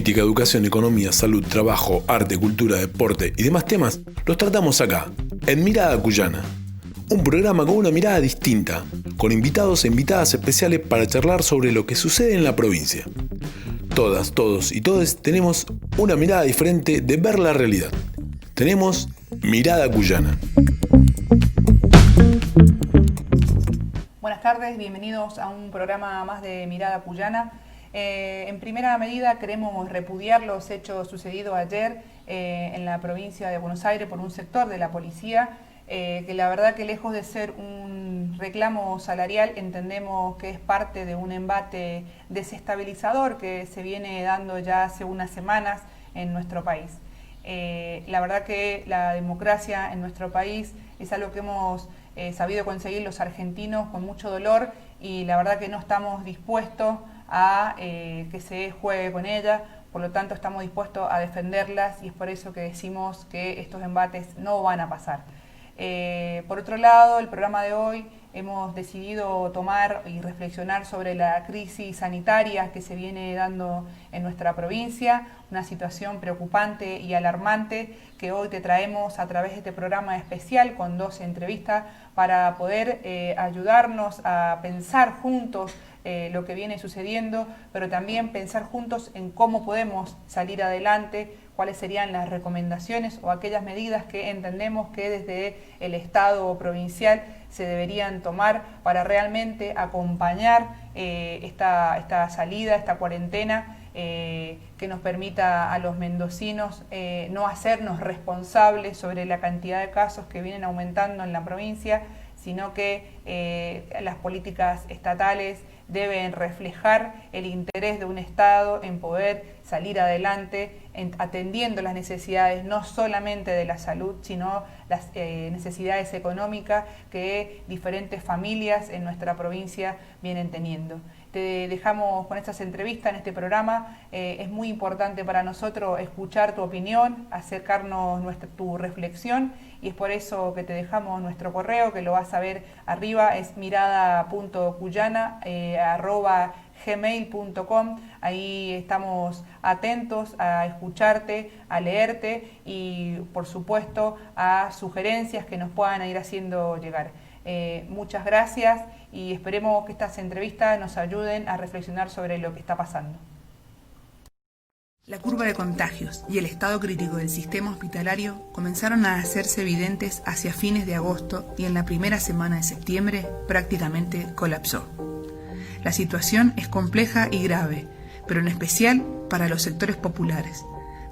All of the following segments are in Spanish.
Política, educación, economía, salud, trabajo, arte, cultura, deporte y demás temas los tratamos acá, en Mirada Cuyana. Un programa con una mirada distinta, con invitados e invitadas especiales para charlar sobre lo que sucede en la provincia. Todas, todos y todes tenemos una mirada diferente de ver la realidad. Tenemos Mirada Cuyana. Buenas tardes, bienvenidos a un programa más de Mirada Cuyana. En primera medida queremos repudiar los hechos sucedidos ayer en la provincia de Buenos Aires por un sector de la policía, que la verdad que lejos de ser un reclamo salarial, entendemos que es parte de un embate desestabilizador que se viene dando ya hace unas semanas en nuestro país. La verdad que la democracia en nuestro país es algo que hemos sabido conseguir los argentinos con mucho dolor, y la verdad que no estamos dispuestos a que se juegue con ella. Por lo tanto, estamos dispuestos a defenderlas, y es por eso que decimos que estos embates no van a pasar. Por otro lado, el programa de hoy hemos decidido tomar y reflexionar sobre la crisis sanitaria que se viene dando en nuestra provincia, una situación preocupante y alarmante que hoy te traemos a través de este programa especial con 12 entrevistas para poder ayudarnos a pensar juntos lo que viene sucediendo, pero también pensar juntos en cómo podemos salir adelante, cuáles serían las recomendaciones o aquellas medidas que entendemos que desde el Estado provincial se deberían tomar para realmente acompañar esta salida, esta cuarentena, que nos permita a los mendocinos no hacernos responsables sobre la cantidad de casos que vienen aumentando en la provincia, sino que las políticas estatales deben reflejar el interés de un Estado en poder salir adelante, atendiendo las necesidades no solamente de la salud, sino las necesidades económicas que diferentes familias en nuestra provincia vienen teniendo. Te dejamos con estas entrevistas en este programa. Es muy importante para nosotros escuchar tu opinión, acercarnos tu reflexión, y es por eso que te dejamos nuestro correo, que lo vas a ver arriba, es mirada.cuyana@gmail.com. Ahí estamos atentos a escucharte, a leerte y, por supuesto, a sugerencias que nos puedan ir haciendo llegar. Muchas gracias, y esperemos que estas entrevistas nos ayuden a reflexionar sobre lo que está pasando. La curva de contagios y el estado crítico del sistema hospitalario comenzaron a hacerse evidentes hacia fines de agosto, y en la primera semana de septiembre prácticamente colapsó. La situación es compleja y grave, pero en especial para los sectores populares.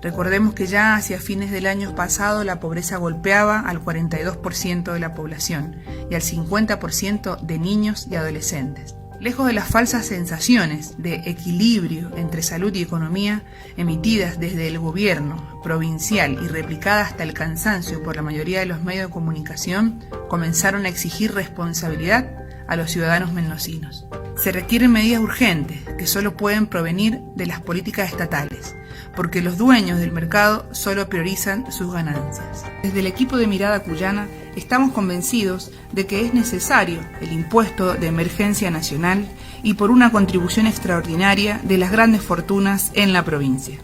Recordemos que ya hacia fines del año pasado la pobreza golpeaba al 42% de la población y al 50% de niños y adolescentes. Lejos de las falsas sensaciones de equilibrio entre salud y economía emitidas desde el gobierno provincial y replicadas hasta el cansancio por la mayoría de los medios de comunicación, comenzaron a exigir responsabilidad a los ciudadanos mendocinos. Se requieren medidas urgentes que solo pueden provenir de las políticas estatales, porque los dueños del mercado solo priorizan sus ganancias. Desde el equipo de Mirada Cuyana estamos convencidos de que es necesario el impuesto de emergencia nacional y por una contribución extraordinaria de las grandes fortunas en la provincia.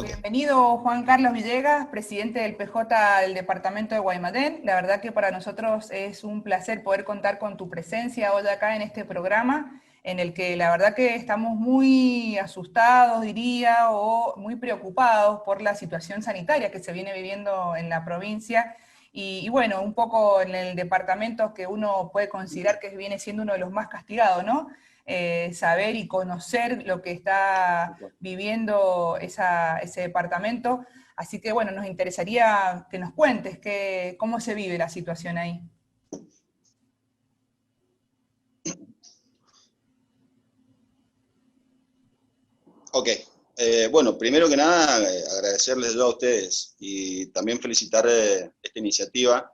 Bienvenido Juan Carlos Villegas, presidente del PJ del departamento de Guaymallén. La verdad que para nosotros es un placer poder contar con tu presencia hoy acá en este programa, en el que la verdad que estamos muy asustados, diría, o muy preocupados por la situación sanitaria que se viene viviendo en la provincia. Y bueno, un poco en el departamento que uno puede considerar que viene siendo uno de los más castigados, ¿no? Saber y conocer lo que está viviendo ese departamento. Así que bueno, nos interesaría que nos cuentes cómo se vive la situación ahí. Ok, bueno, primero que nada agradecerles yo a ustedes y también felicitar esta iniciativa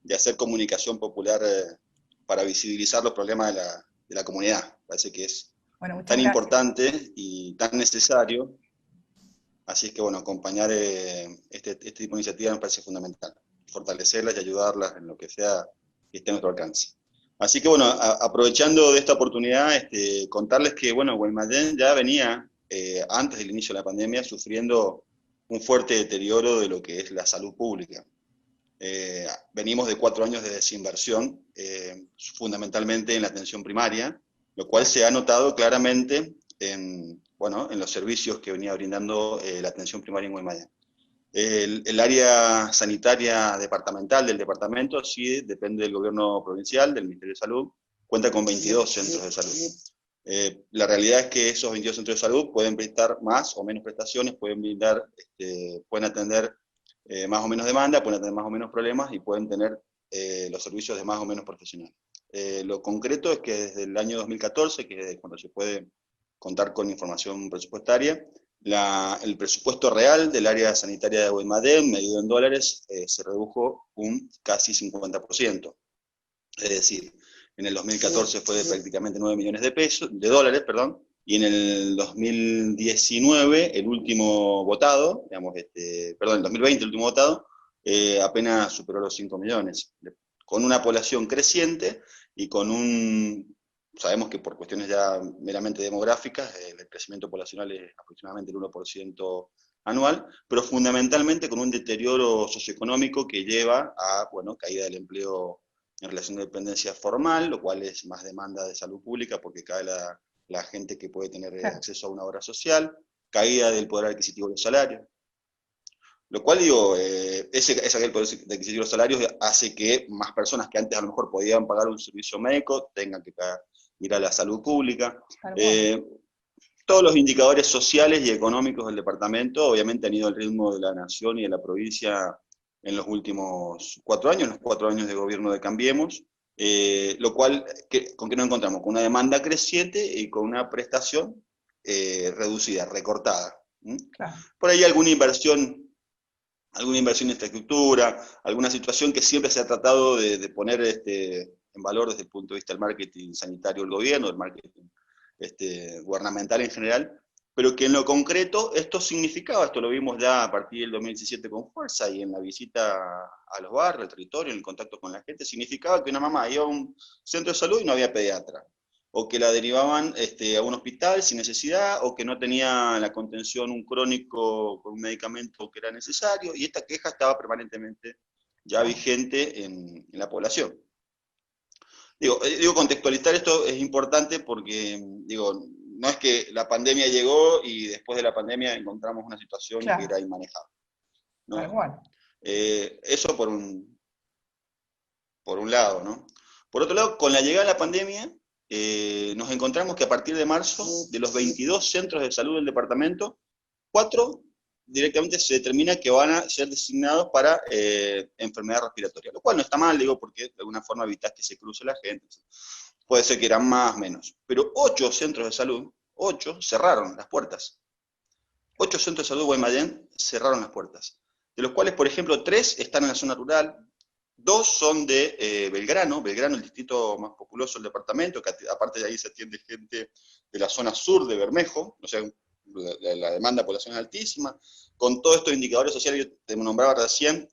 de hacer comunicación popular para visibilizar los problemas la comunidad. Parece que es Bueno, tan muchas gracias. importante y tan necesario. Así es que, bueno, acompañar este tipo de iniciativas me parece fundamental. Fortalecerlas y ayudarlas en lo que sea que esté a nuestro alcance. Así que, bueno, aprovechando de esta oportunidad, contarles que, bueno, Guaymallén ya venía, antes del inicio de la pandemia, sufriendo un fuerte deterioro de lo que es la salud pública. Venimos de 4 años de desinversión, fundamentalmente en la atención primaria, lo cual se ha notado claramente en los servicios que venía brindando la atención primaria en Guaymallén. El área sanitaria departamental del departamento sí depende del gobierno provincial, del Ministerio de Salud, cuenta con 22 centros de salud. La realidad es que esos 22 centros de salud pueden prestar más o menos prestaciones, pueden atender más o menos demanda, pueden tener más o menos problemas y pueden tener los servicios de más o menos profesionales. Lo concreto es que desde el año 2014, que es cuando se puede contar con información presupuestaria, el presupuesto real del área sanitaria de Guaymallén, medido en dólares, se redujo un casi 50%. Es decir, en el 2014 fue de prácticamente 9 millones de dólares, y en el 2019, el último votado, el 2020, el último votado, apenas superó los 5 millones, con una población creciente y sabemos que por cuestiones ya meramente demográficas, el crecimiento poblacional es aproximadamente el 1% anual, pero fundamentalmente con un deterioro socioeconómico que lleva a, caída del empleo en relación de dependencia formal, lo cual es más demanda de salud pública porque cae la gente que puede tener acceso a una obra social, caída del poder adquisitivo de los salarios. Lo cual, ese poder adquisitivo de los salarios hace que más personas que antes a lo mejor podían pagar un servicio médico tengan que ir a la salud pública. Todos los indicadores sociales y económicos del departamento obviamente han ido al ritmo de la nación y de la provincia en los últimos 4 años, los 4 años de gobierno de Cambiemos, lo cual, ¿con qué nos encontramos? Con una demanda creciente y con una prestación reducida, recortada. Claro. Por ahí alguna inversión en infraestructura, alguna situación que siempre se ha tratado de poner en valor desde el punto de vista del marketing sanitario del gobierno, del marketing gubernamental en general, pero que en lo concreto esto lo vimos ya a partir del 2017 con fuerza, y en la visita a los barrios, al territorio, en el contacto con la gente, significaba que una mamá iba a un centro de salud y no había pediatra, o que la derivaban a un hospital sin necesidad, o que no tenía la contención un crónico con un medicamento que era necesario, y esta queja estaba permanentemente ya vigente en la población. Digo, contextualizar esto es importante porque, no es que la pandemia llegó y después de la pandemia encontramos una situación que era inmanejable, ¿no? Tal cual. Eso por un lado, ¿no? Por otro lado, con la llegada de la pandemia, nos encontramos que a partir de marzo, de los 22 centros de salud del departamento, 4 directamente se determina que van a ser designados para enfermedad respiratoria, lo cual no está mal, porque de alguna forma evitás que se cruce la gente. Puede ser que eran más o menos, pero 8 centros de salud, 8 cerraron las puertas. 8 centros de salud de Guaymallén cerraron las puertas, de los cuales, por ejemplo, 3 están en la zona rural, 2 son de Belgrano, el distrito más populoso del departamento, que aparte de ahí se atiende gente de la zona sur de Bermejo, o sea, la demanda de población es altísima, con todos estos indicadores sociales que te nombraba recién,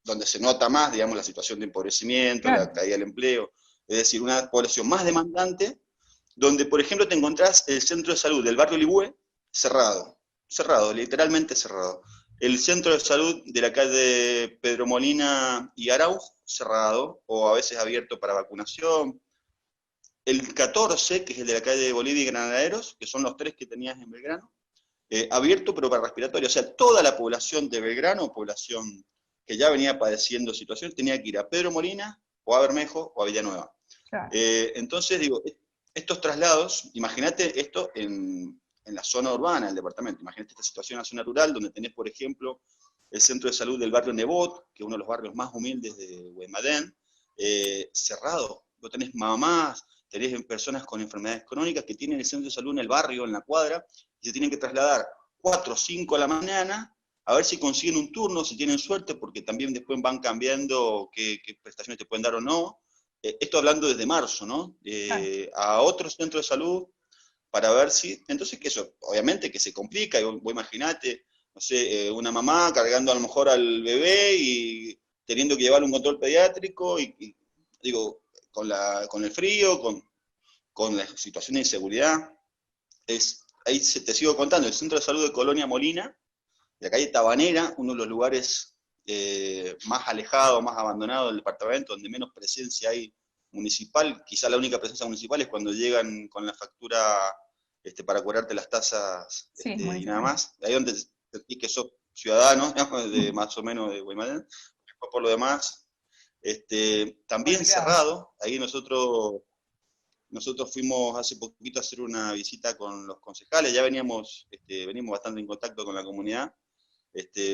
donde se nota más, la situación de empobrecimiento, la caída del empleo, es decir, una población más demandante, donde, por ejemplo, te encontrás el centro de salud del barrio Ligüe cerrado, literalmente cerrado. El centro de salud de la calle Pedro Molina y Arauz cerrado, o a veces abierto para vacunación. El 14, que es el de la calle Bolivia y Granaderos, que son los 3 que tenías en Belgrano, abierto pero para respiratorio. O sea, toda la población de Belgrano, población que ya venía padeciendo situaciones, tenía que ir a Pedro Molina, o a Bermejo, o a Villanueva. Claro. Entonces, estos traslados, imagínate esto en la zona urbana del departamento, imagínate esta situación en la zona rural, donde tenés, por ejemplo, el centro de salud del barrio Nebot, que es uno de los barrios más humildes de Guaymallén, cerrado. Vos tenés mamás, tenés personas con enfermedades crónicas que tienen el centro de salud en el barrio, en la cuadra, y se tienen que trasladar 4 o 5 a la mañana, a ver si consiguen un turno, si tienen suerte, porque también después van cambiando qué prestaciones te pueden dar o no, esto hablando desde marzo, ¿no? A otros centros de salud para ver si, entonces que eso, obviamente que se complica, y vos imaginate, no sé, una mamá cargando a lo mejor al bebé y teniendo que llevarle un control pediátrico, digo, con el frío, con la situación de inseguridad, ahí te sigo contando, el Centro de Salud de Colonia Molina, de la calle Tabanera, uno de los lugares más alejados, más abandonados del departamento, donde menos presencia hay municipal, quizá la única presencia municipal es cuando llegan con la factura para cobrarte las tasas Sí, y nada más, ahí donde sentís que sos ciudadano, digamos, de más o menos de Guaymallén, por lo demás, también olvidado. cerrado, ahí nosotros fuimos hace poquito a hacer una visita con los concejales, ya venimos bastante en contacto con la comunidad,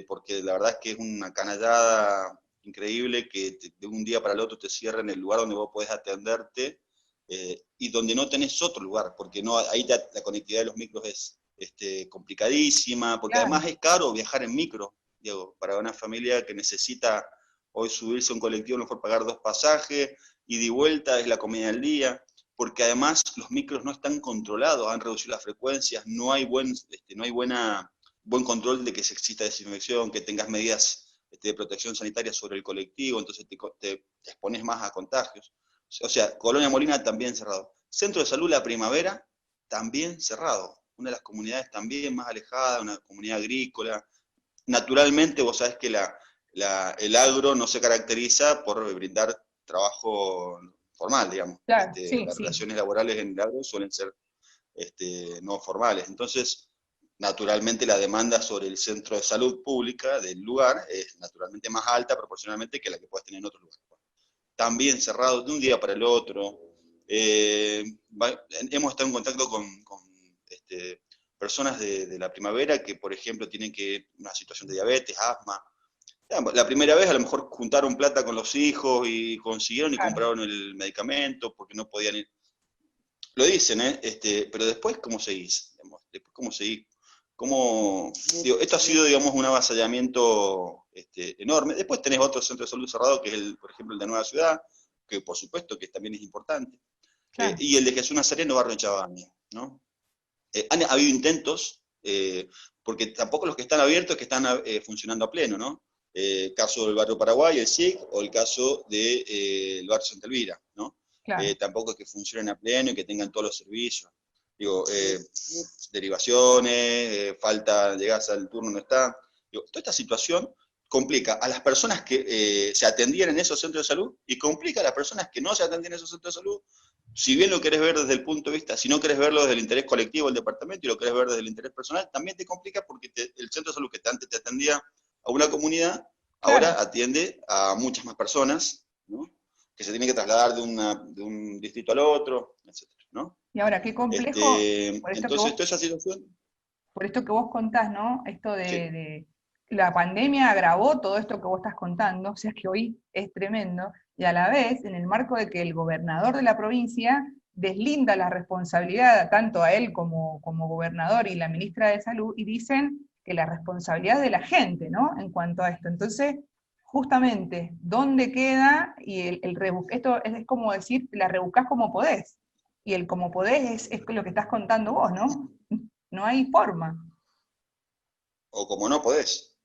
porque la verdad es que es una canallada increíble que de un día para el otro te cierren el lugar donde vos podés atenderte y donde no tenés otro lugar, porque no, ahí la conectividad de los micros es complicadísima, porque Claro. además es caro viajar en micro, Diego, para una familia que necesita hoy subirse a un colectivo, a lo mejor pagar 2 pasajes, ida y vuelta es la comida del día, porque además los micros no están controlados, han reducido las frecuencias, no hay buen control de que se exista desinfección, que tengas medidas de protección sanitaria sobre el colectivo, entonces te expones más a contagios. O sea, Colonia Molina también cerrado. Centro de Salud La Primavera también cerrado. Una de las comunidades también más alejadas, una comunidad agrícola. Naturalmente, vos sabés que el agro no se caracteriza por brindar trabajo formal, digamos. Claro, sí, Las sí. relaciones laborales en el agro suelen ser no formales. Entonces, naturalmente la demanda sobre el centro de salud pública del lugar es naturalmente más alta proporcionalmente que la que puedes tener en otro lugar. También cerrado de un día para el otro. Hemos estado en contacto con personas de la primavera que, por ejemplo, tienen una situación de diabetes, asma. La primera vez a lo mejor juntaron plata con los hijos y consiguieron y Claro. compraron el medicamento porque no podían ir. Lo dicen, pero después, ¿cómo seguís? Después, ¿cómo seguís? Esto ha sido, digamos, un avasallamiento enorme. Después tenés otro centro de salud cerrado, que es, por ejemplo, el de Nueva Ciudad, que por supuesto que también es importante. Claro. Y el de Jesús Nazareno, Barrio Chabani, ¿no? Han habido intentos, porque tampoco los que están abiertos es que están funcionando a pleno, ¿no? Caso del barrio Paraguay, el SIC, o el caso del barrio Santa Elvira, ¿no? Claro. Tampoco es que funcionen a pleno y que tengan todos los servicios. Digo, derivaciones, falta, llegás al turno, no está. Digo, toda esta situación complica a las personas que se atendían en esos centros de salud y complica a las personas que no se atendían en esos centros de salud. Si bien lo querés ver desde el punto de vista, si no querés verlo desde el interés colectivo del departamento y lo querés ver desde el interés personal, también te complica porque el centro de salud que antes te atendía a una comunidad, ahora Claro. atiende a muchas más personas, ¿no? Que se tienen que trasladar de un distrito al otro, etcétera, ¿no? Y ahora, qué complejo, por esto que Entonces, vos, toda esa situación, por esto que vos contás, ¿no? Esto sí, de la pandemia agravó todo esto que vos estás contando, o sea que hoy es tremendo, y a la vez, en el marco de que el gobernador de la provincia deslinda la responsabilidad tanto a él como gobernador y la ministra de Salud, y dicen que la responsabilidad es de la gente, ¿no? En cuanto a esto. Entonces, justamente, ¿dónde queda? Y esto es como decir, la rebuscás como podés. Y el como podés es lo que estás contando vos, ¿no? No hay forma. o como no podés,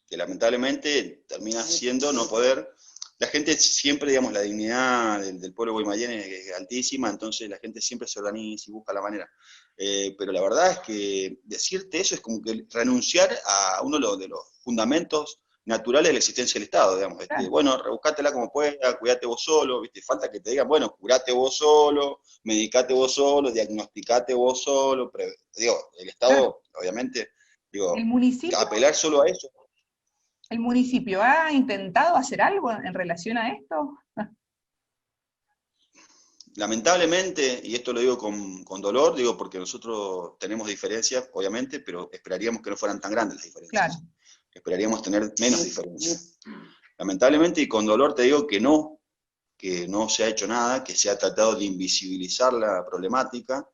que lamentablemente termina siendo no poder. La gente siempre, digamos, la dignidad del pueblo guaymallén es altísima, entonces la gente siempre se organiza y busca la manera. Pero la verdad es que decirte eso es como que renunciar a uno de los fundamentos naturales de la existencia del Estado, digamos. Claro. Bueno, rebuscátela como puedas, cuidate vos solo, ¿viste? Falta que te digan, bueno, curate vos solo, medicate vos solo, diagnosticate vos solo, digo, el Estado, obviamente, ¿El digo, municipio, apelar solo a eso. el municipio ha intentado hacer algo en relación a esto? Lamentablemente, y esto lo digo con dolor, digo porque nosotros tenemos diferencias, obviamente, pero esperaríamos que no fueran tan grandes las diferencias. Claro. Esperaríamos tener menos diferencias. Lamentablemente, y con dolor te digo que no se ha hecho nada, que se ha tratado de invisibilizar la problemática,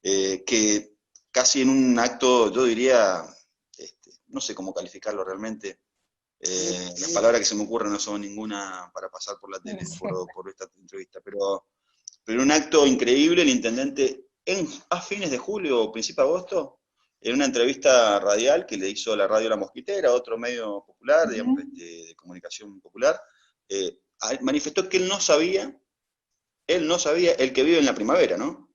que casi en un acto, yo diría, no sé cómo calificarlo realmente, Las palabras que se me ocurren no son ninguna para pasar por la tele, por esta entrevista, pero un acto increíble. El intendente a fines de julio o principio de agosto, en una entrevista radial que le hizo la radio La Mosquitera, otro medio popular, digamos, de comunicación popular, manifestó que él no sabía, el que vive en la primavera, ¿no?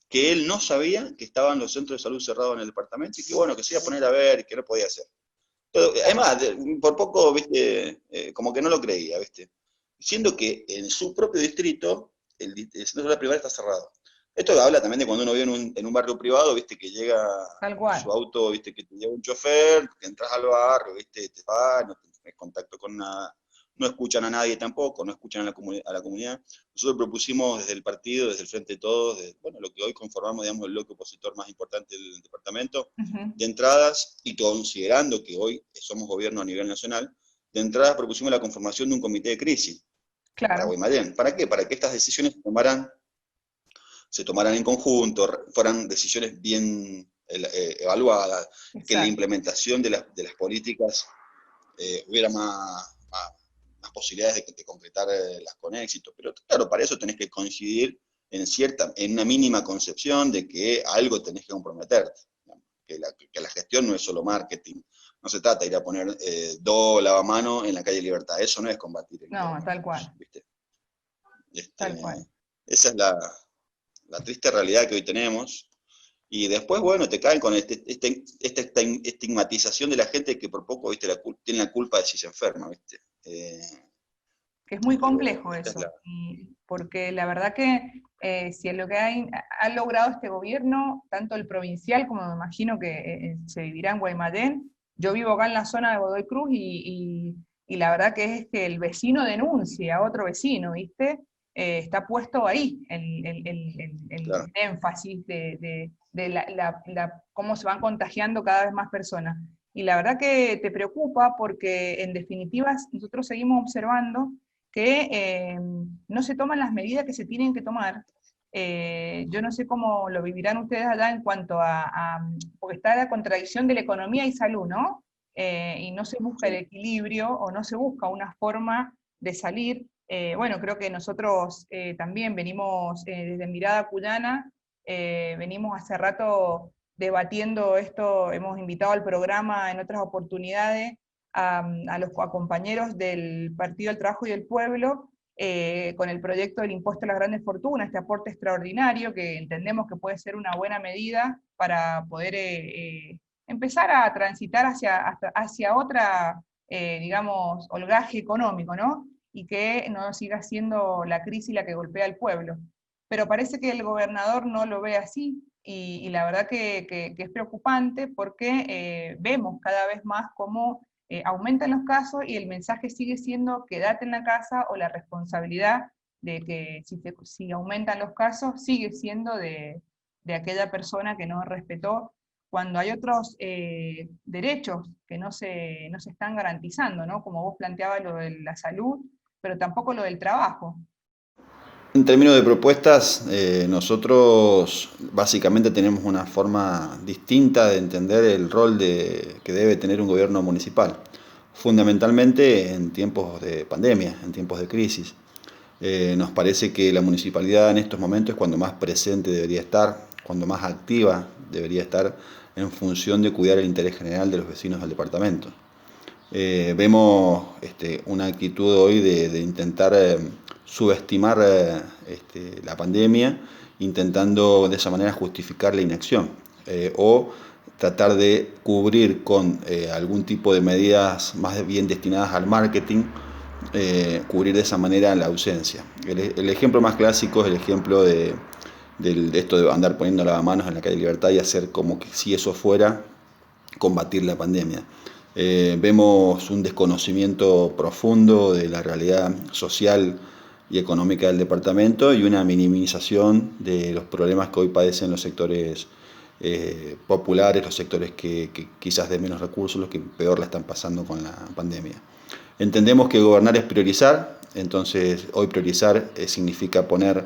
Que él no sabía que estaban los centros de salud cerrados en el departamento y que bueno, que se iba a poner a ver y que no podía hacer. Pero, además, por poco, viste, como que no lo creía, viste. Siendo que en su propio distrito, el centro de la privada está cerrado. Esto habla también de cuando uno vive en un barrio privado, viste, que llega su auto, viste, que te lleva un chofer, que entras al barrio, viste, te vas, no tenés contacto con nada, no escuchan a nadie tampoco, no escuchan a la comunidad. Nosotros propusimos desde el partido, desde el Frente de Todos, bueno, lo que hoy conformamos, digamos, el bloque opositor más importante del departamento, de entradas, y considerando que hoy somos gobierno a nivel nacional, de entradas propusimos la conformación de un comité de crisis para Guaymallén. ¿Para qué? Para que estas decisiones se tomaran en conjunto, fueran decisiones bien evaluadas, que la implementación de las políticas hubiera más posibilidades de concretar las con éxito. Pero claro, para eso tenés que coincidir en una mínima concepción de que algo tenés que comprometerte. Que la gestión no es solo marketing. No se trata de ir a poner 2 lavamanos en la calle Libertad. Eso no es combatir el virus, tal cual. ¿Viste? Tal cual. Esa es la triste realidad que hoy tenemos. Y después, bueno, te caen con esta estigmatización de la gente que por poco, viste, tiene la culpa de si se enferma, viste. Que es muy complejo eso, porque la verdad que si es lo que ha logrado este gobierno, tanto el provincial como me imagino que se vivirá en Guaymallén. Yo vivo acá en la zona de Godoy Cruz y la verdad que es que el vecino denuncia a otro vecino, ¿viste? Está puesto ahí el énfasis de cómo se van contagiando cada vez más personas. Y la verdad que te preocupa porque, en definitiva, nosotros seguimos observando que no se toman las medidas que se tienen que tomar. Yo no sé cómo lo vivirán ustedes allá en cuanto porque está la contradicción de la economía y salud, ¿no? Y no se busca el equilibrio o no se busca una forma de salir. Bueno, creo que nosotros también venimos desde Mirada Cuyana, venimos hace rato debatiendo esto, hemos invitado al programa en otras oportunidades a los compañeros del Partido del Trabajo y del Pueblo, con el proyecto del impuesto a las grandes fortunas, este aporte extraordinario que entendemos que puede ser una buena medida para poder empezar a transitar hacia otra, digamos, holgaje económico, ¿no? Y que no siga siendo la crisis la que golpea al pueblo. Pero parece que el gobernador no lo ve así, y la verdad que es preocupante porque vemos cada vez más cómo aumentan los casos y el mensaje sigue siendo quédate en la casa, o la responsabilidad de que si aumentan los casos sigue siendo de aquella persona que no respetó, cuando hay otros derechos que no se están garantizando, ¿no? Como vos planteabas lo de la salud, pero tampoco lo del trabajo. En términos de propuestas, nosotros básicamente tenemos una forma distinta de entender el rol que debe tener un gobierno municipal, fundamentalmente en tiempos de pandemia, en tiempos de crisis. Nos parece que la municipalidad en estos momentos es cuando más presente debería estar, cuando más activa debería estar en función de cuidar el interés general de los vecinos del departamento. Vemos una actitud hoy de intentar subestimar la pandemia, intentando de esa manera justificar la inacción o tratar de cubrir con algún tipo de medidas más bien destinadas al marketing, cubrir de esa manera la ausencia. El ejemplo más clásico es el ejemplo de esto de andar poniendo lavamanos en la calle Libertad y hacer como que si eso fuera combatir la pandemia. Vemos un desconocimiento profundo de la realidad social y económica del departamento y una minimización de los problemas que hoy padecen los sectores populares, los sectores que quizás de menos recursos, los que peor la están pasando con la pandemia. Entendemos que gobernar es priorizar, entonces hoy priorizar significa poner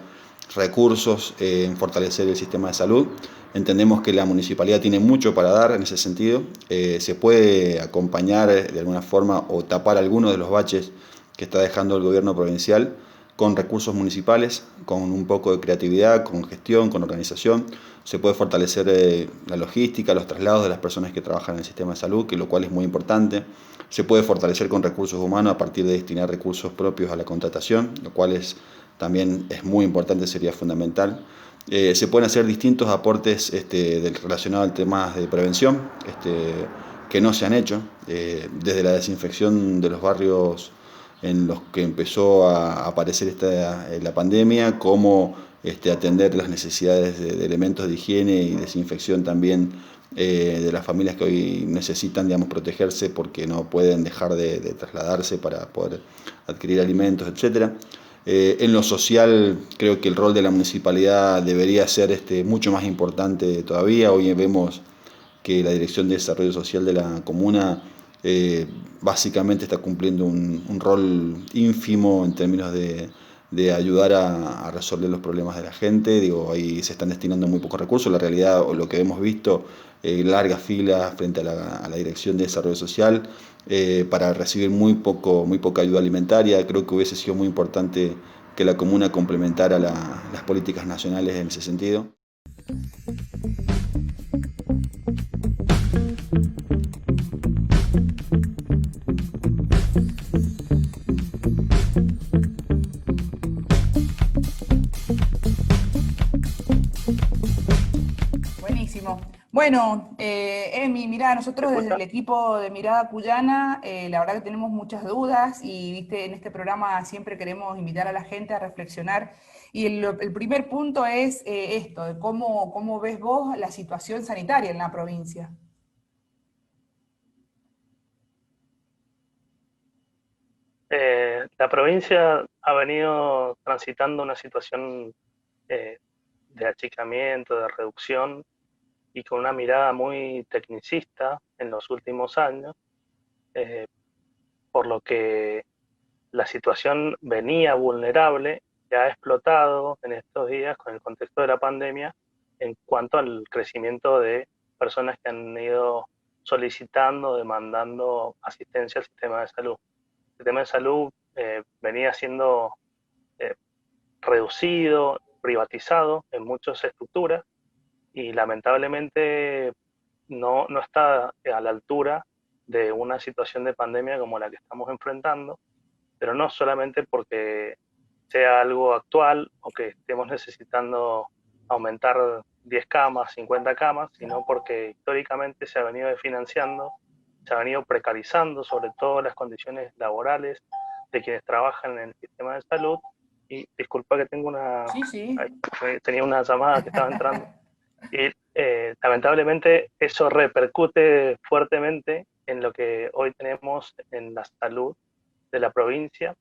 recursos en fortalecer el sistema de salud, Entendemos que la municipalidad tiene mucho para dar en ese sentido. Se puede acompañar de alguna forma o tapar algunos de los baches que está dejando el gobierno provincial con recursos municipales, con un poco de creatividad, con gestión, con organización. Se puede fortalecer la logística, los traslados de las personas que trabajan en el sistema de salud, que lo cual es muy importante. Se puede fortalecer con recursos humanos a partir de destinar recursos propios a la contratación, lo cual también es muy importante, sería fundamental. Se pueden hacer distintos aportes relacionados al tema de prevención que no se han hecho, desde la desinfección de los barrios en los que empezó a aparecer la pandemia, como atender las necesidades de elementos de higiene y desinfección también de las familias que hoy necesitan, digamos, protegerse porque no pueden dejar de trasladarse para poder adquirir alimentos, etcétera. En lo social, creo que el rol de la municipalidad debería ser mucho más importante todavía. Hoy vemos que la Dirección de Desarrollo Social de la comuna básicamente está cumpliendo un rol ínfimo en términos de ayudar a resolver los problemas de la gente. Digo, ahí se están destinando muy pocos recursos. La realidad, o lo que hemos visto, largas filas frente a la Dirección de Desarrollo Social para recibir muy poca ayuda alimentaria. Creo que hubiese sido muy importante que la comuna complementara las políticas nacionales en ese sentido. Buenísimo. Bueno, Emi, mirá, nosotros desde el equipo de Mirada Cuyana, la verdad que tenemos muchas dudas y viste, en este programa siempre queremos invitar a la gente a reflexionar. Y el primer punto es esto, de cómo ves vos la situación sanitaria en la provincia. La provincia ha venido transitando una situación eh, de achicamiento, de reducción y con una mirada muy tecnicista en los últimos años, eh, por lo que la situación venía vulnerable y ha explotado en estos días con el contexto de la pandemia en cuanto al crecimiento de personas que han ido solicitando, demandando asistencia al sistema de salud. El sistema de salud venía siendo eh, reducido, privatizado en muchas estructuras y lamentablemente no está a la altura de una situación de pandemia como la que estamos enfrentando, pero no solamente porque sea algo actual o que estemos necesitando aumentar 10 camas, 50 camas, sino porque históricamente se ha venido desfinanciando, se ha venido precarizando sobre todo las condiciones laborales de quienes trabajan en el sistema de salud. Y disculpa que tengo Sí. tenía una llamada que estaba entrando. Y lamentablemente eso repercute fuertemente en lo que hoy tenemos en la salud de la provincia,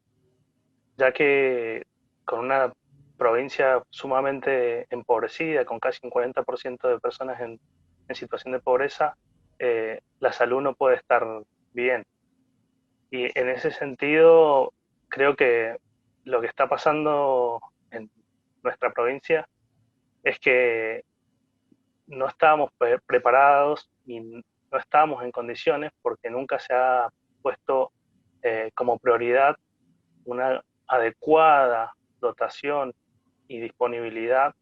ya que con una provincia sumamente empobrecida, con casi un 40% de personas en situación de pobreza, la salud no puede estar bien. Y en ese sentido, creo que lo que está pasando en nuestra provincia es que no estábamos preparados y no estábamos en condiciones porque nunca se ha puesto como prioridad una adecuada dotación y disponibilidad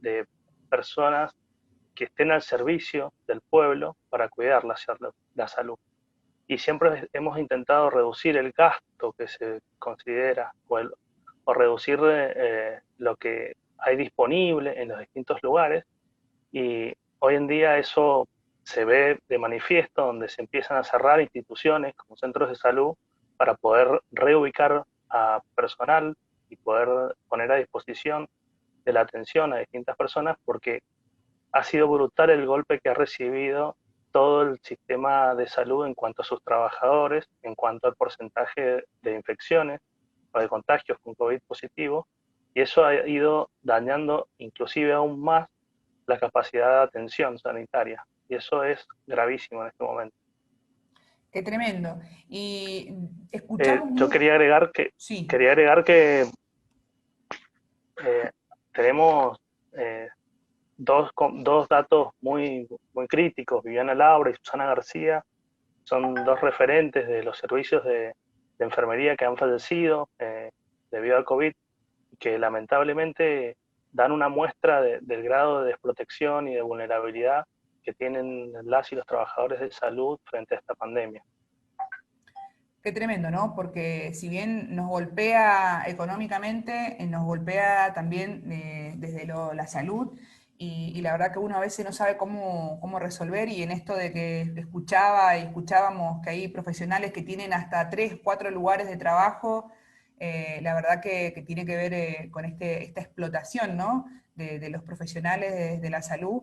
de personas que estén al servicio del pueblo para cuidar la salud. Y siempre hemos intentado reducir el gasto que se considera o reducir lo que hay disponible en los distintos lugares, y hoy en día eso se ve de manifiesto, donde se empiezan a cerrar instituciones como centros de salud para poder reubicar a personal y poder poner a disposición de la atención a distintas personas, porque ha sido brutal el golpe que ha recibido todo el sistema de salud en cuanto a sus trabajadores, en cuanto al porcentaje de infecciones o de contagios con COVID positivo, y eso ha ido dañando inclusive aún más la capacidad de atención sanitaria, y eso es gravísimo en este momento. Qué tremendo. Y escuchamos Yo mucho. Sí. quería agregar que tenemos dos datos muy, muy críticos. Viviana Laura y Susana García son dos referentes de los servicios de enfermería que han fallecido debido al COVID, que lamentablemente dan una muestra del grado de desprotección y de vulnerabilidad que tienen las y los trabajadores de salud frente a esta pandemia. Qué tremendo, ¿no? Porque si bien nos golpea económicamente, nos golpea también desde la salud y la verdad que uno a veces no sabe cómo resolver y en esto de que escuchábamos que hay profesionales que tienen hasta 3, 4 lugares de trabajo, la verdad que tiene que ver con esta explotación, ¿no? De los profesionales de la salud.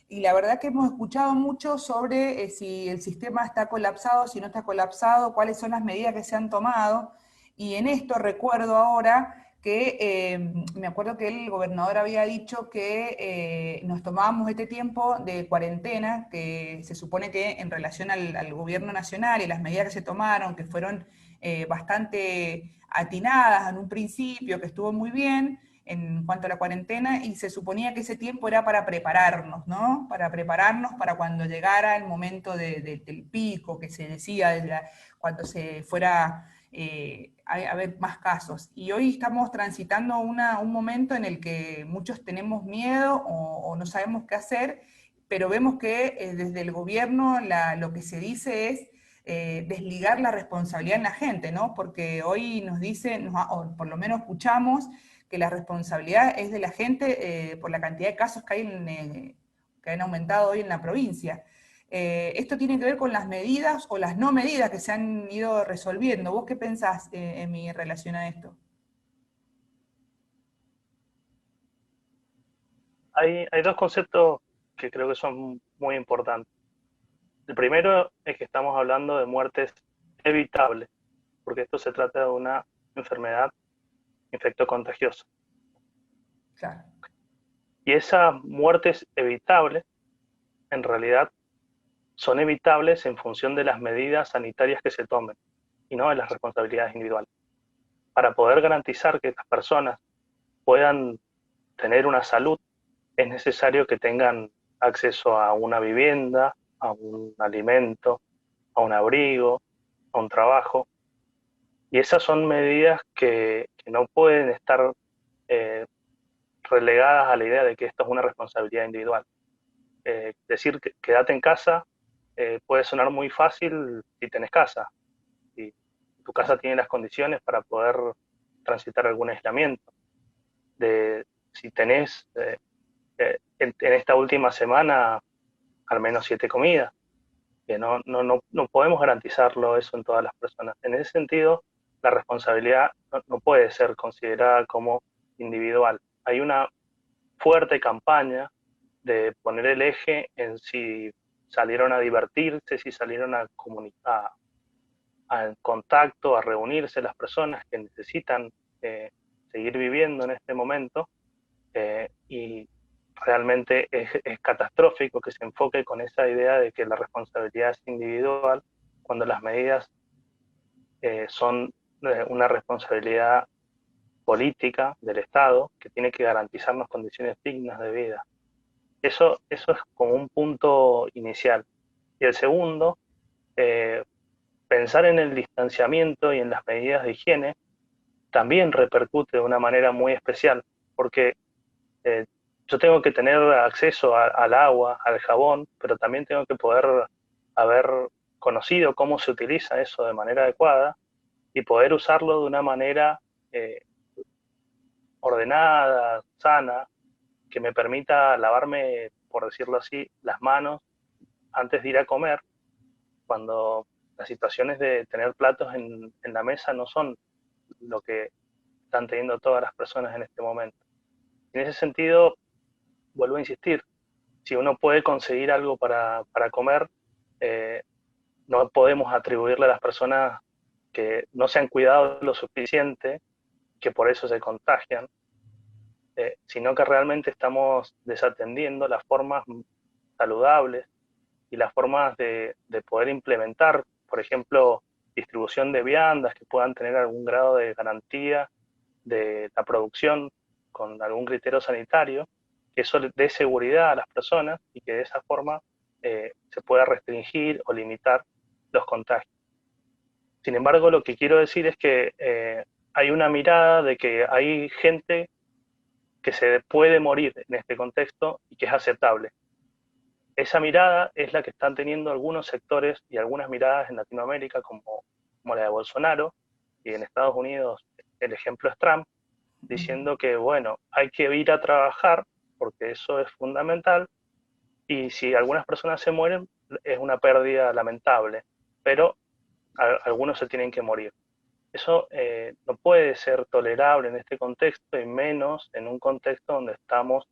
Y la verdad que hemos escuchado mucho sobre si el sistema está colapsado, si no está colapsado, cuáles son las medidas que se han tomado. Y en esto recuerdo ahora que, me acuerdo que el gobernador había dicho que nos tomábamos este tiempo de cuarentena, que se supone que en relación al gobierno nacional y las medidas que se tomaron, que fueron bastante atinadas en un principio, que estuvo muy bien, en cuanto a la cuarentena, y se suponía que ese tiempo era para prepararnos, ¿no? Para prepararnos para cuando llegara el momento del pico, que se decía, cuando se fuera a haber más casos. Y hoy estamos transitando un momento en el que muchos tenemos miedo o no sabemos qué hacer, pero vemos que desde el gobierno lo que se dice es desligar la responsabilidad en la gente, ¿no? Porque hoy nos dicen, o por lo menos escuchamos, que la responsabilidad es de la gente por la cantidad de casos que hay que han aumentado hoy en la provincia. ¿Esto tiene que ver con las medidas o las no medidas que se han ido resolviendo? ¿Vos qué pensás en mi relación a esto? Hay dos conceptos que creo que son muy importantes. El primero es que estamos hablando de muertes evitables, porque esto se trata de una enfermedad infectocontagiosa. Claro. Y esas muertes evitables, en realidad, son evitables en función de las medidas sanitarias que se tomen y no de las responsabilidades individuales. Para poder garantizar que estas personas puedan tener una salud, es necesario que tengan acceso a una vivienda, a un alimento, a un abrigo, a un trabajo. Y esas son medidas que no pueden estar relegadas a la idea de que esto es una responsabilidad individual. Decir que quédate en casa puede sonar muy fácil si tenés casa, si tu casa tiene las condiciones para poder transitar algún aislamiento. Si tenés en esta última semana al menos 7 comidas, que no podemos garantizarlo eso en todas las personas. En ese sentido, la responsabilidad no puede ser considerada como individual. Hay una fuerte campaña de poner el eje en si salieron a divertirse, si salieron a comunicar, a contacto, a reunirse las personas que necesitan seguir viviendo en este momento, y realmente es catastrófico que se enfoque con esa idea de que la responsabilidad es individual cuando las medidas son una responsabilidad política del Estado que tiene que garantizarnos condiciones dignas de vida. Eso es como un punto inicial. Y el segundo, pensar en el distanciamiento y en las medidas de higiene también repercute de una manera muy especial, porque yo tengo que tener acceso al agua, al jabón, pero también tengo que poder haber conocido cómo se utiliza eso de manera adecuada y poder usarlo de una manera ordenada, sana, que me permita lavarme, por decirlo así, las manos antes de ir a comer, cuando las situaciones de tener platos en la mesa no son lo que están teniendo todas las personas en este momento. En ese sentido, vuelvo a insistir, si uno puede conseguir algo para comer, no podemos atribuirle a las personas que no se han cuidado lo suficiente, que por eso se contagian, sino que realmente estamos desatendiendo las formas saludables y las formas de poder implementar, por ejemplo, distribución de viandas que puedan tener algún grado de garantía de la producción con algún criterio sanitario, que eso le dé seguridad a las personas y que de esa forma se pueda restringir o limitar los contagios. Sin embargo, lo que quiero decir es que hay una mirada de que hay gente que se puede morir en este contexto y que es aceptable. Esa mirada es la que están teniendo algunos sectores y algunas miradas en Latinoamérica, como la de Bolsonaro, y en Estados Unidos el ejemplo es Trump, diciendo que, bueno, hay que ir a trabajar porque eso es fundamental, y si algunas personas se mueren es una pérdida lamentable, pero algunos se tienen que morir. Eso no puede ser tolerable en este contexto, y menos en un contexto donde estamos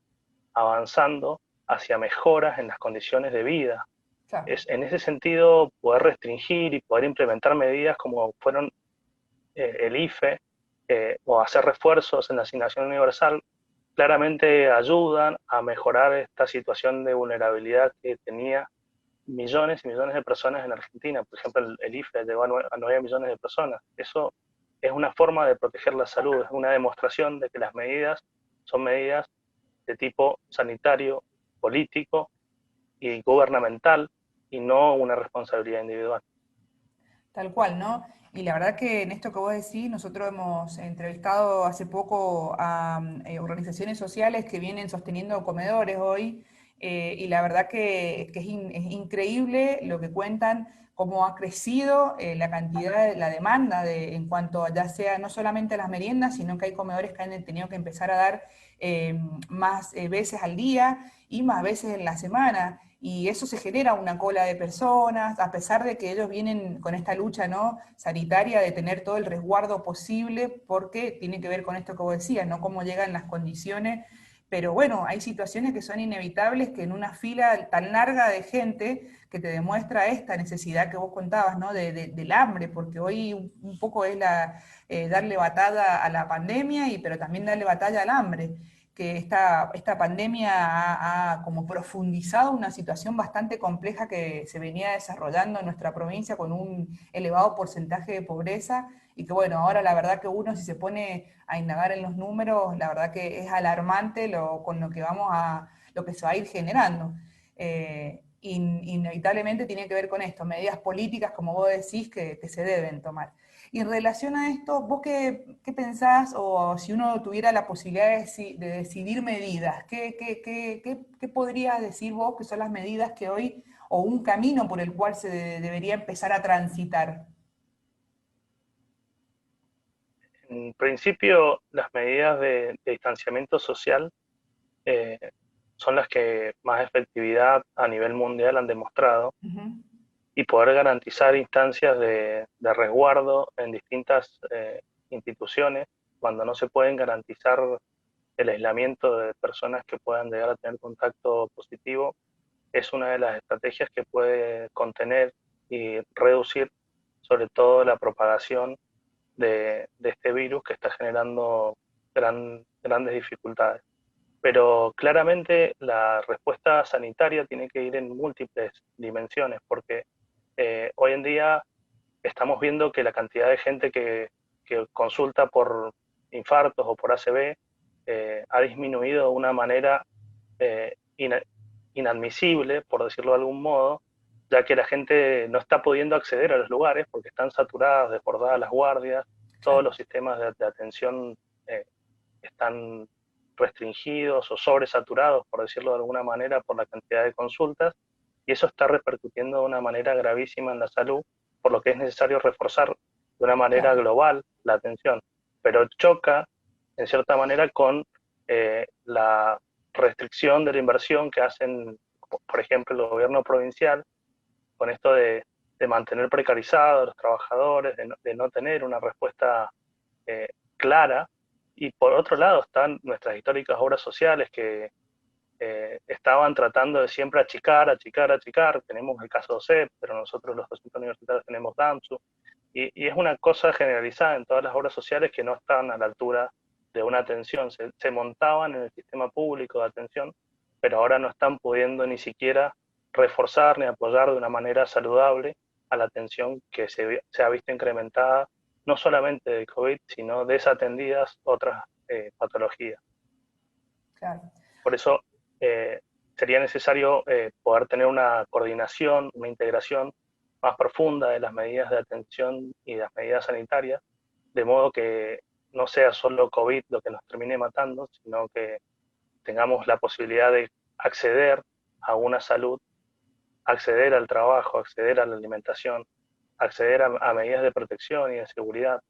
avanzando hacia mejoras en las condiciones de vida. Claro. Es, en ese sentido, poder restringir y poder implementar medidas como fueron el IFE o hacer refuerzos en la asignación universal, claramente ayudan a mejorar esta situación de vulnerabilidad que tenía millones y millones de personas en Argentina. Por ejemplo, el IFE llegó a 9 millones de personas. Eso es una forma de proteger la salud, es una demostración de que las medidas son medidas de tipo sanitario, político y gubernamental, y no una responsabilidad individual. Tal cual, ¿no? Y la verdad que en esto que vos decís, nosotros hemos entrevistado hace poco a organizaciones sociales que vienen sosteniendo comedores hoy, y la verdad que es increíble lo que cuentan, cómo ha crecido la cantidad, la demanda en cuanto a ya sea no solamente a las meriendas, sino que hay comedores que han tenido que empezar a dar más veces al día y más veces en la semana. Y eso se genera una cola de personas, a pesar de que ellos vienen con esta lucha, ¿no?, sanitaria de tener todo el resguardo posible, porque tiene que ver con esto que vos decías, ¿no?, cómo llegan las condiciones. Pero bueno, hay situaciones que son inevitables, que en una fila tan larga de gente que te demuestra esta necesidad que vos contabas, ¿no?, del hambre, porque hoy un poco es darle batalla a la pandemia, pero también darle batalla al hambre, que esta pandemia ha como profundizado una situación bastante compleja que se venía desarrollando en nuestra provincia con un elevado porcentaje de pobreza, y que bueno, ahora la verdad que uno, si se pone a indagar en los números, la verdad que es alarmante con lo que lo que se va a ir generando. Inevitablemente tiene que ver con esto, medidas políticas, como vos decís, que se deben tomar. Y en relación a esto, ¿vos qué pensás, o si uno tuviera la posibilidad de decidir medidas, qué podrías decir vos que son las medidas que hoy, o un camino por el cual se debería empezar a transitar? En principio, las medidas de distanciamiento social eh, son las que más efectividad a nivel mundial han demostrado, Uh-huh. y poder garantizar instancias de resguardo en distintas instituciones cuando no se pueden garantizar el aislamiento de personas que puedan llegar a tener contacto positivo, es una de las estrategias que puede contener y reducir sobre todo la propagación de este virus que está generando grandes dificultades. Pero claramente la respuesta sanitaria tiene que ir en múltiples dimensiones, porque hoy en día estamos viendo que la cantidad de gente que consulta por infartos o por ACV ha disminuido de una manera inadmisible, por decirlo de algún modo, ya que la gente no está pudiendo acceder a los lugares porque están saturadas, desbordadas las guardias, todos los sistemas de atención están restringidos o sobresaturados, por decirlo de alguna manera, por la cantidad de consultas, y eso está repercutiendo de una manera gravísima en la salud, por lo que es necesario reforzar de una manera global la atención, pero choca en cierta manera con la restricción de la inversión que hacen, por ejemplo, el gobierno provincial, con esto de mantener precarizados a los trabajadores, de no tener una respuesta clara. Y por otro lado están nuestras históricas obras sociales que estaban tratando de siempre achicar. Tenemos el caso de OSEP, pero nosotros los docentes universitarios tenemos DAMSU, y es una cosa generalizada en todas las obras sociales que no estaban a la altura de una atención. Se montaban en el sistema público de atención, pero ahora no están pudiendo ni siquiera reforzar ni apoyar de una manera saludable a la atención que se ha visto incrementada, no solamente de COVID, sino desatendidas otras patologías. Claro. Por eso sería necesario poder tener una coordinación, una integración más profunda de las medidas de atención y de las medidas sanitarias, de modo que no sea solo COVID lo que nos termine matando, sino que tengamos la posibilidad de acceder a una salud, acceder al trabajo, acceder a la alimentación, acceder a medidas de protección y de seguridad,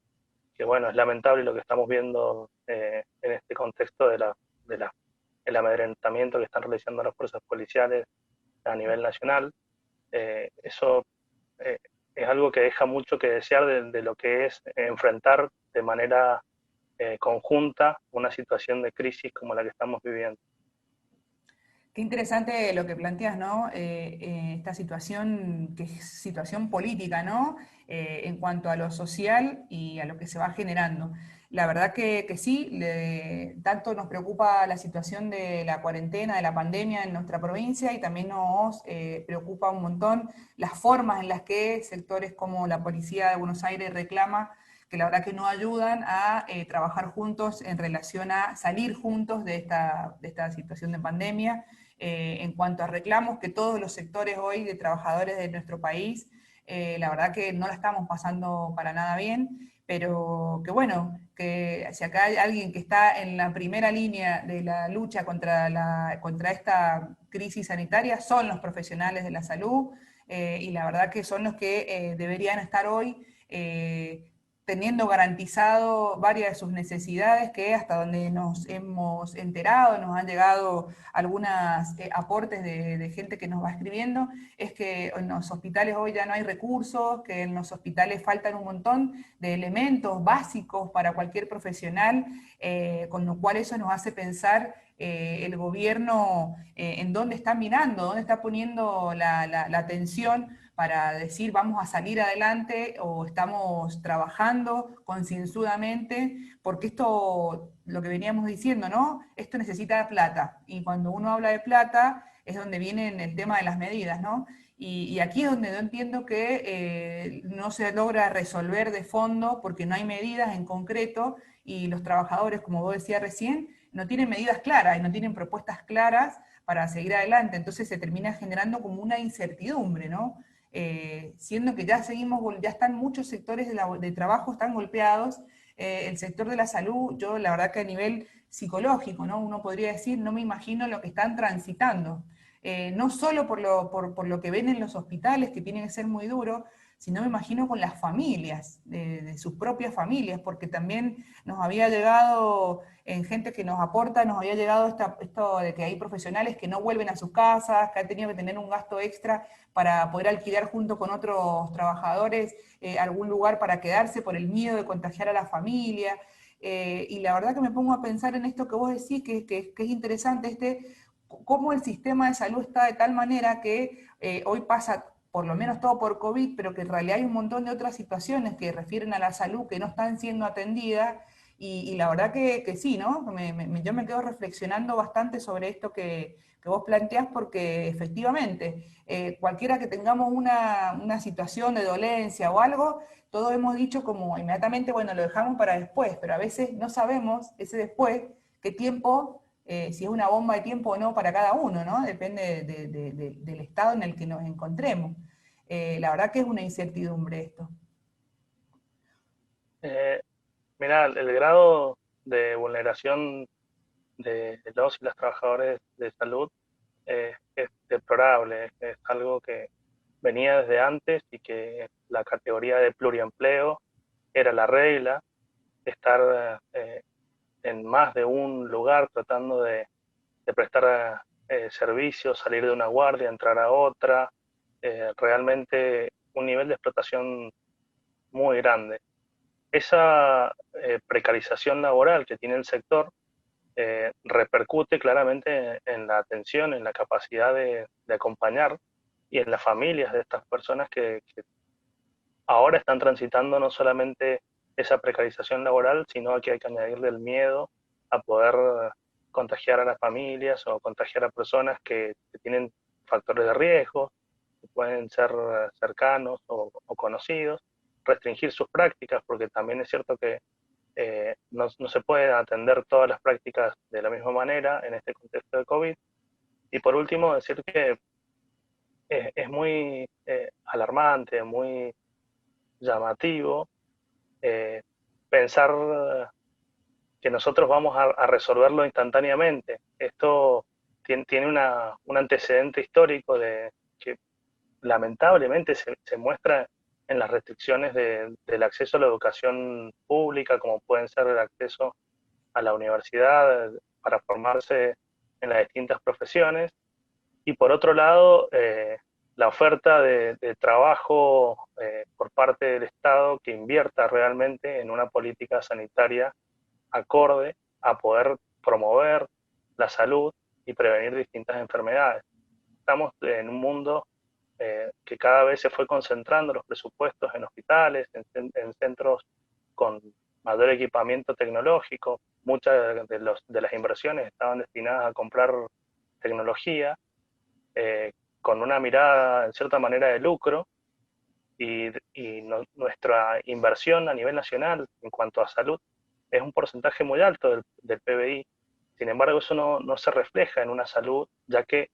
que bueno, es lamentable lo que estamos viendo en este contexto el amedrentamiento que están realizando las fuerzas policiales a nivel nacional. Eso es algo que deja mucho que desear de lo que es enfrentar de manera conjunta una situación de crisis como la que estamos viviendo. Qué interesante lo que planteas, ¿no? Esta situación, que es situación política, ¿no? En cuanto a lo social y a lo que se va generando. La verdad que sí, tanto nos preocupa la situación de la cuarentena, de la pandemia en nuestra provincia, y también nos preocupa un montón las formas en las que sectores como la Policía de Buenos Aires reclama, que la verdad que no ayudan a trabajar juntos en relación a salir juntos de esta situación de pandemia. En cuanto a reclamos, que todos los sectores hoy de trabajadores de nuestro país, la verdad que no la estamos pasando para nada bien, pero que bueno, que si acá hay alguien que está en la primera línea de la lucha contra esta crisis sanitaria, son los profesionales de la salud, y la verdad que son los que deberían estar hoy teniendo garantizado varias de sus necesidades, que hasta donde nos hemos enterado, nos han llegado algunos aportes de gente que nos va escribiendo, es que en los hospitales hoy ya no hay recursos, que en los hospitales faltan un montón de elementos básicos para cualquier profesional, con lo cual eso nos hace pensar el gobierno en dónde está mirando, dónde está poniendo la atención para decir vamos a salir adelante, o estamos trabajando concienzudamente, porque esto, lo que veníamos diciendo, ¿no? Esto necesita plata, y cuando uno habla de plata es donde viene el tema de las medidas, ¿no? Y aquí es donde yo entiendo que no se logra resolver de fondo porque no hay medidas en concreto, y los trabajadores, como vos decías recién, no tienen medidas claras y no tienen propuestas claras para seguir adelante. Entonces se termina generando como una incertidumbre, ¿no? Siendo que ya ya están muchos sectores de trabajo están golpeados, el sector de la salud, yo la verdad que a nivel psicológico, ¿no? Uno podría decir, no me imagino lo que están transitando, no solo por lo que ven en los hospitales, que tiene que ser muy duro, sino me imagino con las familias, de sus propias familias, porque también nos había llegado, en gente que nos aporta, nos había llegado esto de que hay profesionales que no vuelven a sus casas, que han tenido que tener un gasto extra para poder alquilar junto con otros trabajadores algún lugar para quedarse por el miedo de contagiar a la familia. Y la verdad que me pongo a pensar en esto que vos decís, que es interesante, cómo el sistema de salud está de tal manera que hoy pasa por lo menos todo por COVID, pero que en realidad hay un montón de otras situaciones que refieren a la salud que no están siendo atendidas, y la verdad que sí, ¿no? Yo me quedo reflexionando bastante sobre esto que vos planteás, porque efectivamente, cualquiera que tengamos una situación de dolencia o algo, todos hemos dicho como inmediatamente, bueno, lo dejamos para después, pero a veces no sabemos ese después, qué tiempo, si es una bomba de tiempo o no para cada uno, ¿no? Depende del estado en el que nos encontremos. La verdad que es una incertidumbre esto. Mira, el grado de vulneración de los y las trabajadores de salud es deplorable, es algo que venía desde antes y que la categoría de pluriempleo era la regla, estar en más de un lugar tratando de prestar servicios, salir de una guardia, entrar a otra, realmente un nivel de explotación muy grande. Esa precarización laboral que tiene el sector repercute claramente en la atención, en la capacidad de acompañar, y en las familias de estas personas que ahora están transitando no solamente esa precarización laboral, sino que hay que añadirle el miedo a poder contagiar a las familias o contagiar a personas que tienen factores de riesgo, que pueden ser cercanos o conocidos, restringir sus prácticas, porque también es cierto que no se pueden atender todas las prácticas de la misma manera en este contexto de COVID, Y por último, decir que es muy alarmante, muy llamativo pensar que nosotros vamos a resolverlo instantáneamente. Esto tiene un antecedente histórico de que lamentablemente se muestra en las restricciones del acceso a la educación pública, como pueden ser el acceso a la universidad para formarse en las distintas profesiones. Y por otro lado, la oferta de trabajo por parte del Estado que invierta realmente en una política sanitaria acorde a poder promover la salud y prevenir distintas enfermedades. Estamos en un mundo que cada vez se fue concentrando los presupuestos en hospitales, en centros con mayor equipamiento tecnológico. Muchas de las inversiones estaban destinadas a comprar tecnología, con una mirada en cierta manera de lucro, y nuestra inversión a nivel nacional en cuanto a salud es un porcentaje muy alto del PBI. Sin embargo, eso no se refleja en una salud, ya que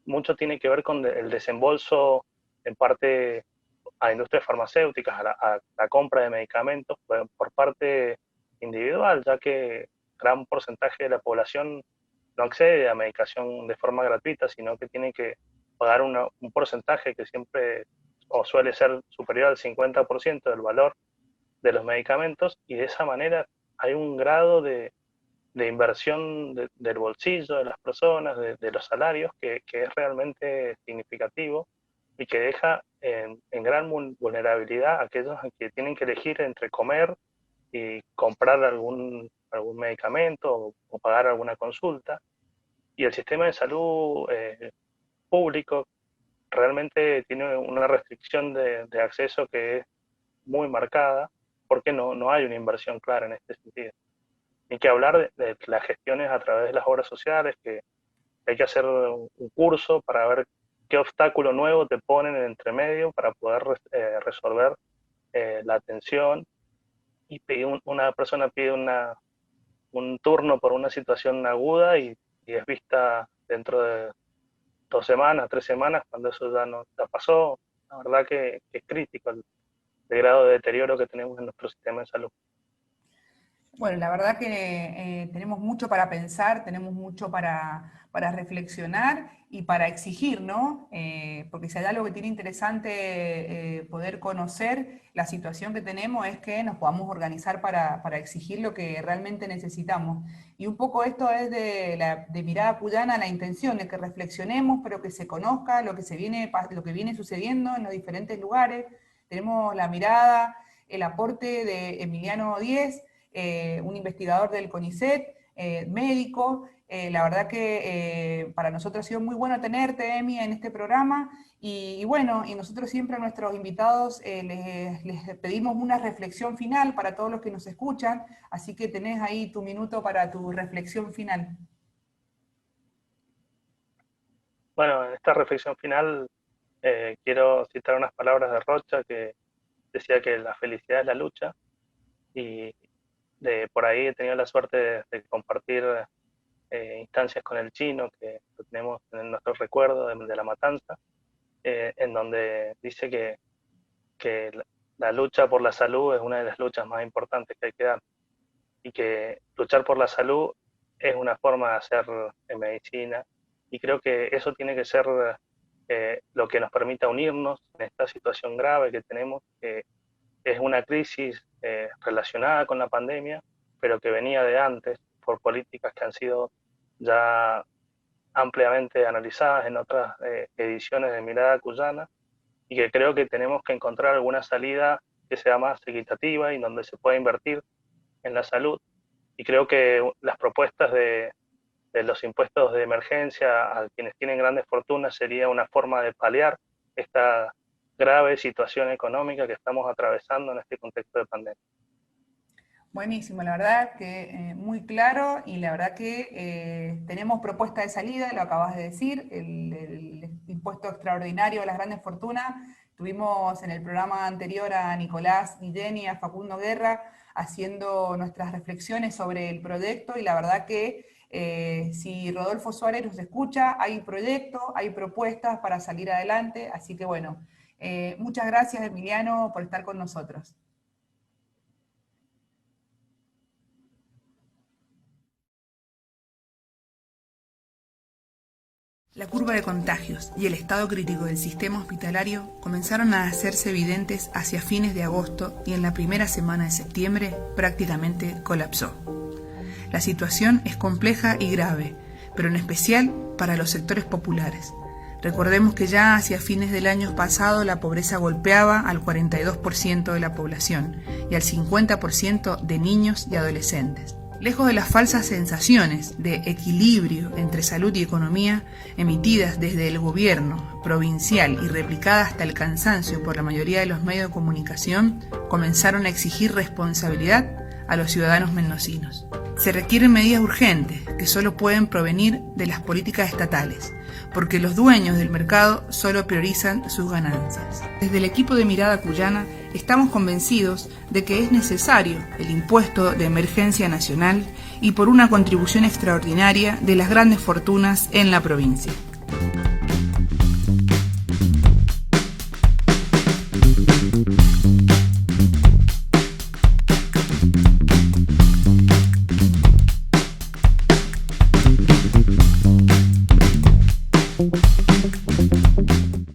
mucho tiene que ver con el desembolso en parte a industrias farmacéuticas, a la compra de medicamentos por parte individual, ya que gran porcentaje de la población no accede a medicación de forma gratuita, sino que tiene que pagar un porcentaje que siempre o suele ser superior al 50% del valor de los medicamentos, y de esa manera hay un grado de inversión del bolsillo de las personas, de los salarios, que es realmente significativo y que deja en gran vulnerabilidad a aquellos que tienen que elegir entre comer y comprar algún medicamento o pagar alguna consulta. Y el sistema de salud público realmente tiene una restricción de acceso que es muy marcada, porque no hay una inversión clara en este sentido. Ni que hablar de las gestiones a través de las obras sociales, que hay que hacer un curso para ver qué obstáculo nuevo te ponen en el entremedio para poder resolver la atención. Y una persona pide un turno por una situación aguda y es vista dentro de 2 semanas, 3 semanas, cuando eso ya pasó. La verdad que es crítico el grado de deterioro que tenemos en nuestro sistema de salud. Bueno, la verdad que tenemos mucho para pensar, tenemos mucho para reflexionar y para exigir, ¿no? Porque si hay algo que tiene interesante poder conocer la situación que tenemos, es que nos podamos organizar para exigir lo que realmente necesitamos. Y un poco esto es de Mirada Cuyana, la intención de que reflexionemos, pero que se conozca lo que viene sucediendo en los diferentes lugares. Tenemos la mirada, el aporte de Emiliano Díez, un investigador del CONICET, médico. La verdad que para nosotros ha sido muy bueno tenerte, Emi, en este programa. Y bueno, y nosotros siempre a nuestros invitados les pedimos una reflexión final para todos los que nos escuchan. Así que tenés ahí tu minuto para tu reflexión final. Bueno, en esta reflexión final quiero citar unas palabras de Rocha, que decía que la felicidad es la lucha, y por ahí he tenido la suerte de compartir instancias con el Chino, que lo tenemos en nuestro recuerdo de la matanza, en donde dice que la lucha por la salud es una de las luchas más importantes que hay que dar, y que luchar por la salud es una forma de hacer medicina, y creo que eso tiene que ser lo que nos permita unirnos en esta situación grave que tenemos, que es una crisis relacionada con la pandemia, pero que venía de antes por políticas que han sido ya ampliamente analizadas en otras ediciones de Mirada Cuyana, y que creo que tenemos que encontrar alguna salida que sea más equitativa y donde se pueda invertir en la salud. Y creo que las propuestas de los impuestos de emergencia a quienes tienen grandes fortunas sería una forma de paliar esta grave situación económica que estamos atravesando en este contexto de pandemia. Buenísimo, la verdad que muy claro, y la verdad que tenemos propuesta de salida, lo acabas de decir, el impuesto extraordinario a las grandes fortunas. Tuvimos en el programa anterior a Nicolás Guillén y a Facundo Guerra haciendo nuestras reflexiones sobre el proyecto, y la verdad que Si Rodolfo Suárez nos escucha, hay proyectos, hay propuestas para salir adelante, así que bueno, muchas gracias Emiliano por estar con nosotros. La curva de contagios y el estado crítico del sistema hospitalario comenzaron a hacerse evidentes hacia fines de agosto y en la primera semana de septiembre prácticamente colapsó. La situación es compleja y grave, pero en especial para los sectores populares. Recordemos que ya hacia fines del año pasado la pobreza golpeaba al 42% de la población y al 50% de niños y adolescentes. Lejos de las falsas sensaciones de equilibrio entre salud y economía emitidas desde el gobierno provincial y replicadas hasta el cansancio por la mayoría de los medios de comunicación, comenzaron a exigir responsabilidad a los ciudadanos mendocinos. Se requieren medidas urgentes que solo pueden provenir de las políticas estatales, porque los dueños del mercado solo priorizan sus ganancias. Desde el equipo de Mirada Cuyana estamos convencidos de que es necesario el impuesto de emergencia nacional y por una contribución extraordinaria de las grandes fortunas en la provincia.